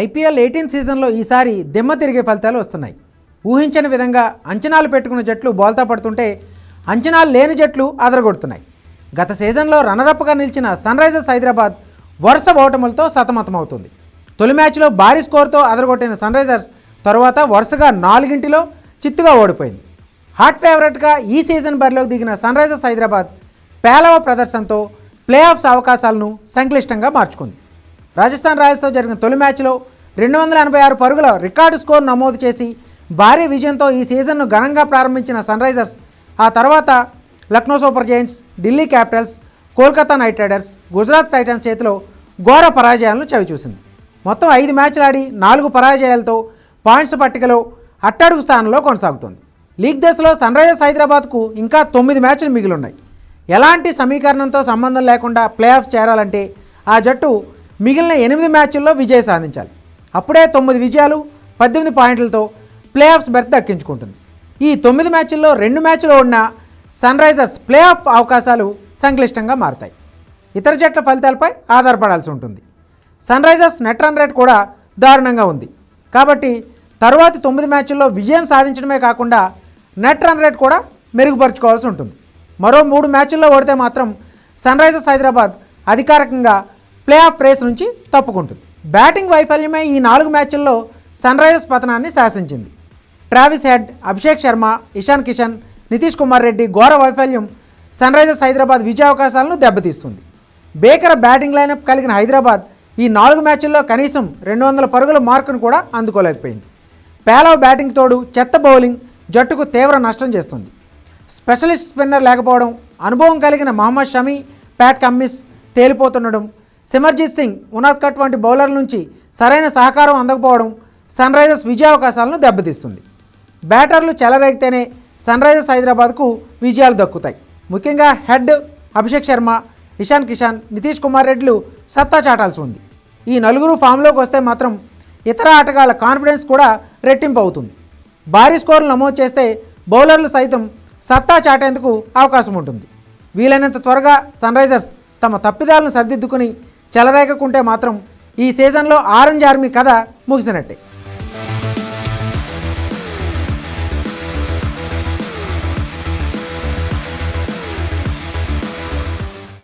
IPL 18 సీజన్లో ఈసారి దిమ్మ తిరిగే ఫలితాలు వస్తున్నాయి. ఊహించని విధంగా అంచనాలు పెట్టుకున్న జట్లు బోల్తా పడుతుంటే అంచనాలు లేని జట్లు అదరగొడుతున్నాయి. గత సీజన్లో రన్నరప్గా నిలిచిన సన్ రైజర్స్ హైదరాబాద్ వరుస ఓటములతో సతమతమవుతుంది. తొలి మ్యాచ్లో భారీ స్కోర్తో అదరగొట్టిన సన్ రైజర్స్ తరువాత వరుసగా 4ంటిలో చిత్తుగా ఓడిపోయింది. హాట్ ఫేవరెట్గా ఈ సీజన్ బరిలోకి దిగిన సన్ రైజర్స్ హైదరాబాద్ పేలవ ప్రదర్శనతో ప్లే ఆఫ్స్ అవకాశాలను సంక్లిష్టంగా మార్చుకుంది. రాజస్థాన్ రాయల్స్తో జరిగిన తొలి మ్యాచ్లో 286 పరుగుల రికార్డు స్కోర్ నమోదు చేసి భారీ విజయంతో ఈ సీజన్ను ఘనంగా ప్రారంభించిన సన్ రైజర్స్ ఆ తర్వాత Lucknow super Giants, Delhi Capitals, Kolkata night riders, Gujarat Titans చేతిలో ఘోర పరాజయాలను చవిచూసింది. మొత్తం 5 మ్యాచ్లు ఆడి 4 పరాజయాలతో పాయింట్స్ పట్టికలో అట్టడుగు స్థానంలో కొనసాగుతోంది. లీగ్ దశలో సన్ రైజర్స్ హైదరాబాద్కు ఇంకా 9 మ్యాచ్లు మిగిలిన్నాయి. ఎలాంటి సమీకరణంతో సంబంధం లేకుండా ప్లే ఆఫ్స్ చేరాలంటే ఆ జట్టు మిగిలిన 8 మ్యాచ్ల్లో విజయం సాధించాలి. అప్పుడే 9 విజయాలు 18 పాయింట్లతో ప్లే ఆఫ్స్ బెర్త్ దక్కించుకుంటుంది. ఈ 9 మ్యాచ్ల్లో 2 మ్యాచ్లు ఓడిన సన్ రైజర్స్ ప్లే ఆఫ్ అవకాశాలు సంక్లిష్టంగా మారతాయి. ఇతర జట్ల ఫలితాలపై ఆధారపడాల్సి ఉంటుంది. Sunrisers net run rate కూడా దారుణంగా ఉంది. కాబట్టి తరువాతి 9 మ్యాచ్ల్లో విజయం సాధించడమే కాకుండా నెట్ రన్ రేట్ కూడా మెరుగుపరుచుకోవాల్సి ఉంటుంది. మరో 3 మ్యాచ్ల్లో ఓడితే మాత్రం సన్ రైజర్స్ హైదరాబాద్ అధికారికంగా ప్లే ఆఫ్ రేస్ నుంచి తప్పుకుంటుంది. బ్యాటింగ్ వైఫల్యమే ఈ 4 మ్యాచ్ల్లో సన్ రైజర్స్ పతనాన్ని శాసించింది. ట్రావిస్ హెడ్, అభిషేక్ శర్మ, ఇషాన్ కిషన్, నితీష్ కుమార్ రెడ్డి ఘోర వైఫల్యం సన్ రైజర్స్ హైదరాబాద్ విజయావకాశాలను దెబ్బతీస్తుంది. భీకర బ్యాటింగ్ లైనప్ కలిగిన హైదరాబాద్ ఈ 4 మ్యాచ్ల్లో కనీసం 200 పరుగుల మార్కును కూడా అందుకోలేకపోయింది. పేలవ బ్యాటింగ్ తోడు చెత్త బౌలింగ్ జట్టుకు తీవ్ర నష్టం చేస్తుంది. స్పెషలిస్ట్ స్పిన్నర్ లేకపోవడం, అనుభవం కలిగిన మహమ్మద్ షమి, ప్యాట్ కమ్మిన్స్ తేలిపోతుండడం, సిమర్జిత్ సింగ్, ఉనాద్కట్ వంటి బౌలర్ల నుంచి సరైన సహకారం అందకపోవడం సన్ రైజర్స్ విజయావకాశాలను దెబ్బతీస్తుంది. బ్యాటర్లు చెలరేగితేనే సన్ రైజర్స్ హైదరాబాద్కు విజయాలు దక్కుతాయి. ముఖ్యంగా హెడ్, అభిషేక్ శర్మ, ఇషాన్ కిషన్, నితీష్ కుమార్ రెడ్డిలు సత్తా చాటాల్సి ఉంది. ఈ నలుగురు ఫామ్లోకి వస్తే మాత్రం ఇతర ఆటగాళ్ల కాన్ఫిడెన్స్ కూడా రెట్టింపు అవుతుంది. భారీ స్కోర్లు నమోదు చేస్తే బౌలర్లు సైతం సత్తా చాటేందుకు అవకాశం ఉంటుంది. వీలైనంత త్వరగా సన్ రైజర్స్ తమ తప్పిదాలను సరిదిద్దుకుని చెలరేగకుంటే మాత్రం ఈ సీజన్లో ఆరెంజ్ ఆర్మీ కథ ముగిసినట్టే.